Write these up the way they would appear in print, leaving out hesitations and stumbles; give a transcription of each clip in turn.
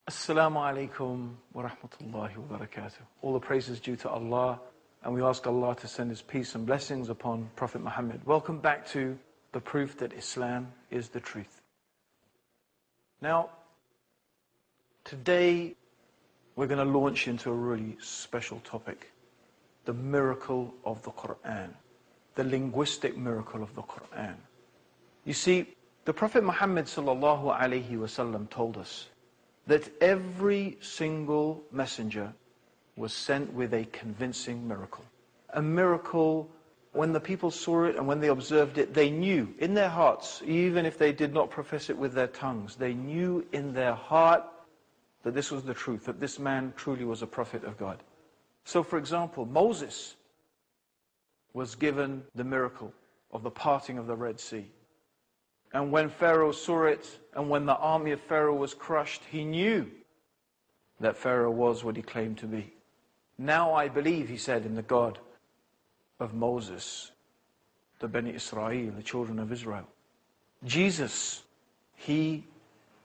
Assalamu alaikum wa rahmatullahi wa barakatuh. All the praise is due to Allah, and we ask Allah to send His peace and blessings upon Prophet Muhammad. Welcome back to the proof that Islam is the truth. Now, today we're going to launch into a really special topic, the miracle of the Quran, the linguistic miracle of the Quran. You see, the Prophet Muhammad sallallahu alaihi wasallam told us that every single messenger was sent with a convincing miracle. A miracle, when the people saw it and when they observed it, they knew in their hearts, even if they did not profess it with their tongues, they knew in their heart that this was the truth, that this man truly was a prophet of God. So for example, Moses was given the miracle of the parting of the Red Sea. And when Pharaoh saw it, and when the army of Pharaoh was crushed, he knew that Pharaoh was what he claimed to be. Now I believe, he said, in the God of Moses, the Bani Israel, the children of Israel. Jesus, he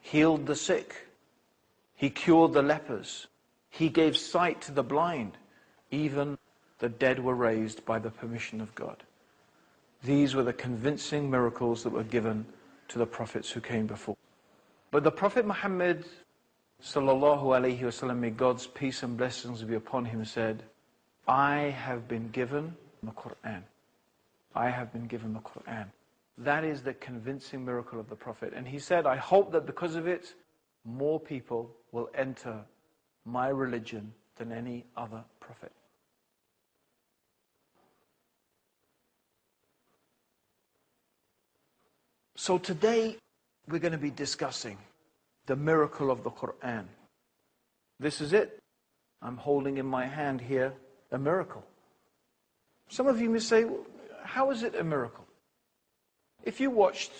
healed the sick. He cured the lepers. He gave sight to the blind. Even the dead were raised by the permission of God. These were the convincing miracles that were given to the prophets who came before. But the Prophet Muhammad sallallahu alaihi wasallam, may God's peace and blessings be upon him, said, I have been given the Quran. I have been given the Quran. That is the convincing miracle of the Prophet. And he said, I hope that because of it, more people will enter my religion than any other prophet. So today, we're going to be discussing the miracle of the Quran. This is it. I'm holding in my hand here a miracle. Some of you may say, well, how is it a miracle? If you watched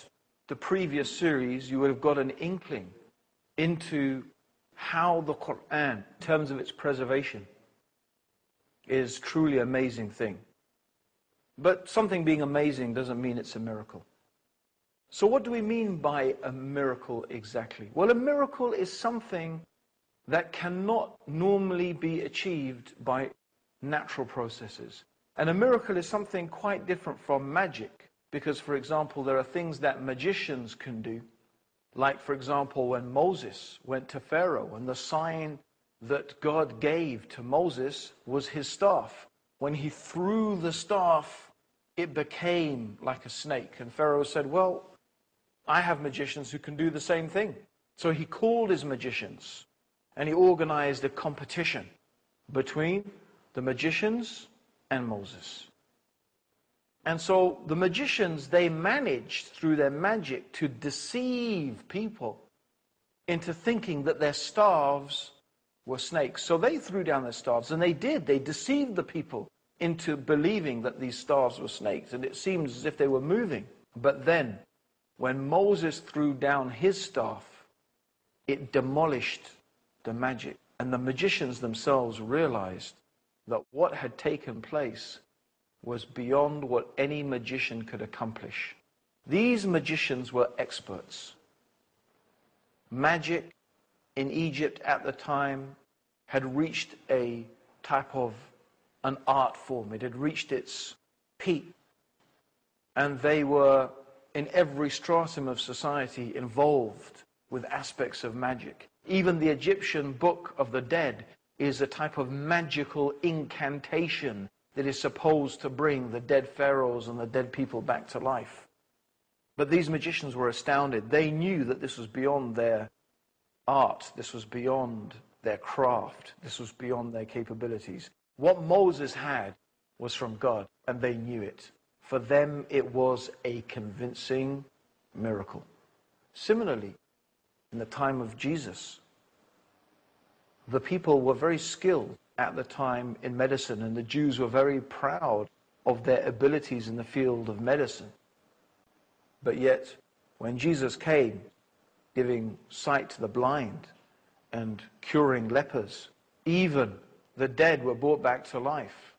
the previous series, you would have got an inkling into how the Quran, in terms of its preservation, is truly an amazing thing. But something being amazing doesn't mean it's a miracle. So what do we mean by a miracle exactly? Well, a miracle is something that cannot normally be achieved by natural processes. And a miracle is something quite different from magic. Because, for example, there are things that magicians can do. Like, for example, when Moses went to Pharaoh, and the sign that God gave to Moses was his staff. When he threw the staff, it became like a snake. And Pharaoh said, well, I have magicians who can do the same thing. So he called his magicians and he organized a competition between the magicians and Moses. And so the magicians, they managed through their magic to deceive people into thinking that their staves were snakes. So they threw down their staves, and they did. They deceived the people into believing that these staves were snakes, and it seems as if they were moving. But then, when Moses threw down his staff, it demolished the magic. And the magicians themselves realized that what had taken place was beyond what any magician could accomplish. These magicians were experts. Magic in Egypt at the time had reached a type of an art form. It had reached its peak. And they were in every stratum of society involved with aspects of magic. Even the Egyptian Book of the Dead is a type of magical incantation that is supposed to bring the dead pharaohs and the dead people back to life. But these magicians were astounded. They knew that this was beyond their art. This was beyond their craft. This was beyond their capabilities. What Moses had was from God, and they knew it. For them, it was a convincing miracle. Similarly, in the time of Jesus, the people were very skilled at the time in medicine, and the Jews were very proud of their abilities in the field of medicine. But yet, when Jesus came, giving sight to the blind and curing lepers, even the dead were brought back to life,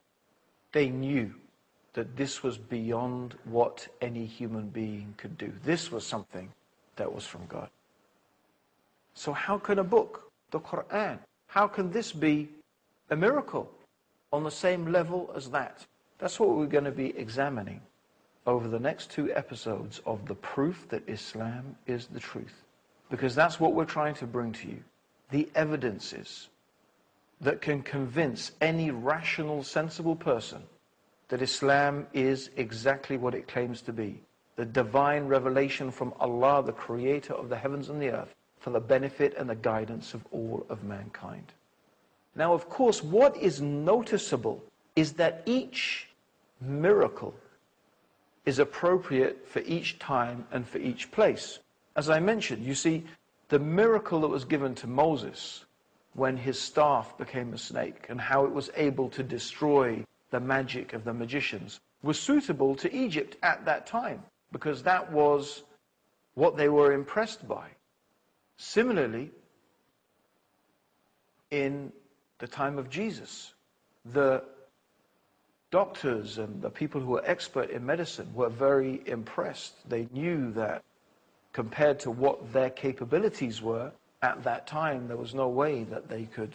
they knew that this was beyond what any human being could do. This was something that was from God. So how can a book the Quran. How can this be a miracle on the same level as that? That's what we're going to be examining over the next 2 episodes of the proof that Islam is the truth. Because that's what we're trying to bring to you. The evidences that can convince any rational, sensible person that Islam is exactly what it claims to be. The divine revelation from Allah, the creator of the heavens and the earth, for the benefit and the guidance of all of mankind. Now, of course, what is noticeable is that each miracle is appropriate for each time and for each place. As I mentioned, you see, the miracle that was given to Moses when his staff became a snake and how it was able to destroy the magic of the magicians was suitable to Egypt at that time, because that was what they were impressed by. Similarly, in the time of Jesus, the doctors and the people who were expert in medicine were very impressed. They knew that compared to what their capabilities were at that time, there was no way that they could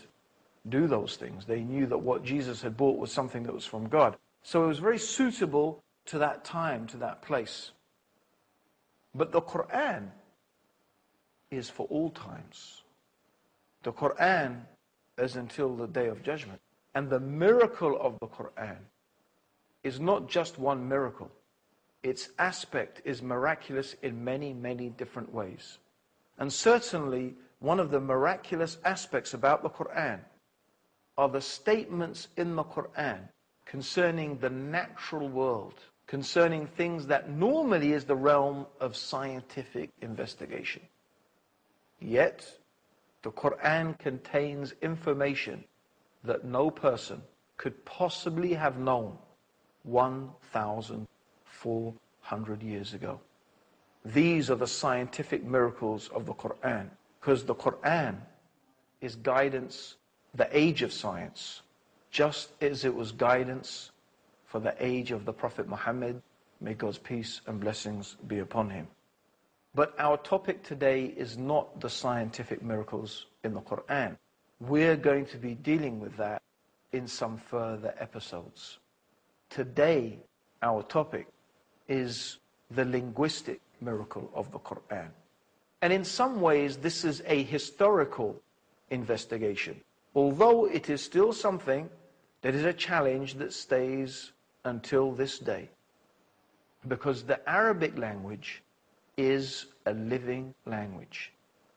do those things. They knew that what Jesus had brought was something that was from God. So it was very suitable to that time, to that place. But the Quran is for all times. The Quran is until the Day of Judgment. And the miracle of the Quran is not just one miracle. Its aspect is miraculous in many, many different ways. And certainly, one of the miraculous aspects about the Quran are the statements in the Quran concerning the natural world, concerning things that normally is the realm of scientific investigation. Yet, the Quran contains information that no person could possibly have known 1,400 years ago. These are the scientific miracles of the Quran, because the Quran is guidance, the age of science, just as it was guidance for the age of the Prophet Muhammad, may God's peace and blessings be upon him. But our topic today is not the scientific miracles in the Quran. We're going to be dealing with that in some further episodes. Today, our topic is the linguistic miracle of the Quran. And in some ways, this is a historical investigation, although it is still something that is a challenge that stays until this day. Because the Arabic language is a living language.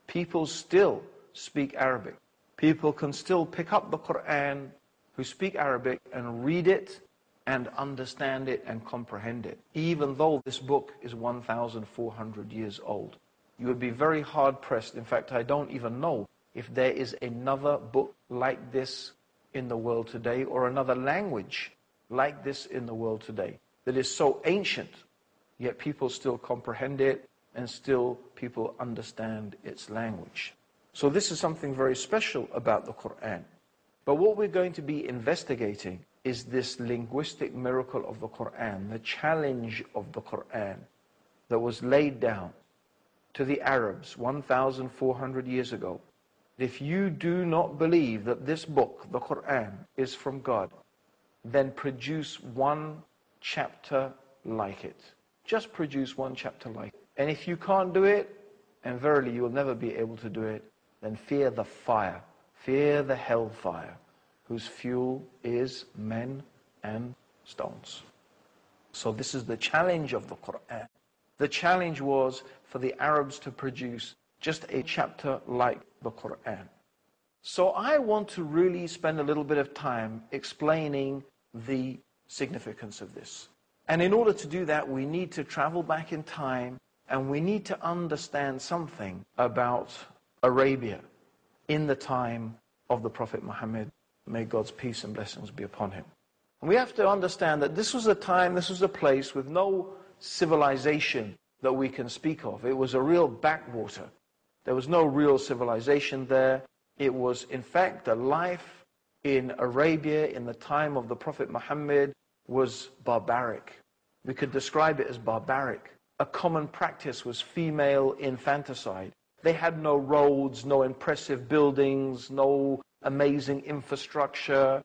People still speak Arabic. People can still pick up the Quran who speak Arabic and read it and understand it and comprehend it, even though this book is 1,400 years old. You would be very hard-pressed. In fact, I don't even know if there is another book like this in the world today, or another language like this in the world today, that is so ancient, yet people still comprehend it and still people understand its language. So this is something very special about the Quran. But what we're going to be investigating is this linguistic miracle of the Quran, the challenge of the Quran that was laid down to the Arabs 1,400 years ago. If you do not believe that this book, the Quran, is from God, then produce one chapter like it. Just produce one chapter like it. And if you can't do it, and verily you will never be able to do it, then fear the fire, fear the hellfire, whose fuel is men and stones. So this is the challenge of the Quran. The challenge was for the Arabs to produce just a chapter like the Quran. So I want to really spend a little bit of time explaining the significance of this. And in order to do that, we need to travel back in time, and we need to understand something about Arabia in the time of the Prophet Muhammad. May God's peace and blessings be upon him. And we have to understand that this was a time, this was a place with no civilization that we can speak of. It was a real backwater. There was no real civilization there. It was, in fact, the life in Arabia in the time of the Prophet Muhammad was barbaric. We could describe it as barbaric. A common practice was female infanticide. They had no roads, no impressive buildings, no amazing infrastructure,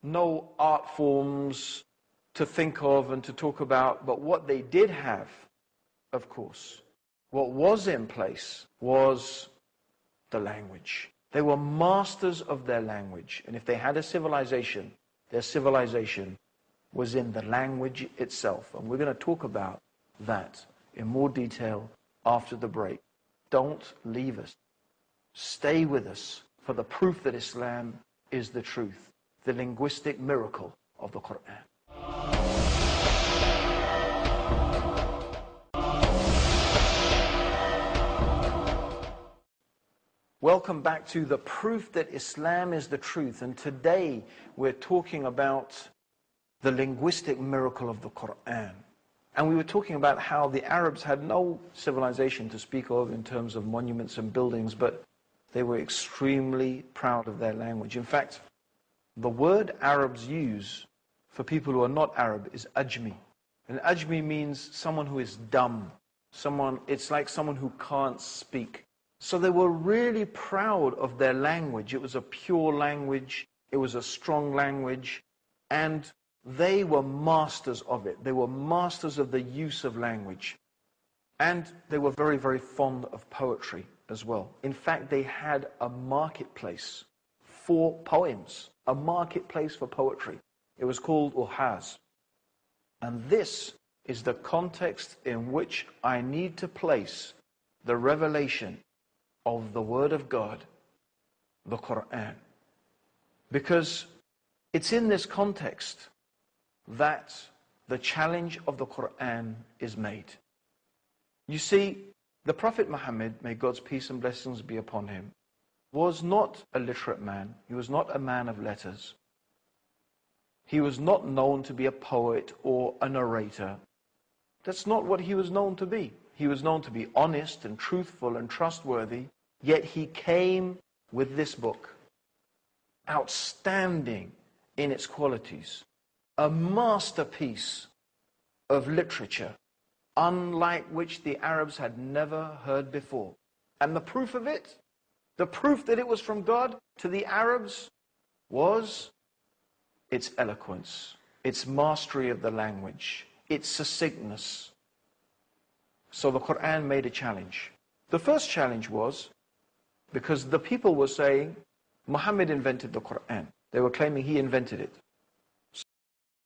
no art forms to think of and to talk about. But what they did have, of course, what was in place was the language. They were masters of their language. And if they had a civilization, their civilization was in the language itself. And we're going to talk about that in more detail after the break. Don't leave us. Stay with us for the proof that Islam is the truth, the linguistic miracle of the Quran. Welcome back to the proof that Islam is the truth. And today we're talking about the linguistic miracle of the Quran. And we were talking about how the Arabs had no civilization to speak of in terms of monuments and buildings, but they were extremely proud of their language. In fact, the word Arabs use for people who are not Arab is ajmi. And ajmi means someone who is dumb. It's like someone who can't speak. So they were really proud of their language. It was a pure language. It was a strong language. And they were masters of it. They were masters of the use of language. And they were very, very fond of poetry as well. In fact, they had a marketplace for poems, a marketplace for poetry. It was called Uhaz. And this is the context in which I need to place the revelation of the Word of God, the Quran. Because it's in this context that the challenge of the Quran is made. You see, the Prophet Muhammad, may God's peace and blessings be upon him, was not a literate man. He was not a man of letters. He was not known to be a poet or a narrator. That's not what he was known to be. He was known to be honest and truthful and trustworthy. Yet he came with this book, outstanding in its qualities, a masterpiece of literature, unlike which the Arabs had never heard before. And the proof of it, the proof that it was from God to the Arabs, was its eloquence, its mastery of the language, its succinctness. So the Quran made a challenge. The first challenge was, because the people were saying, Muhammad invented the Quran. They were claiming he invented it.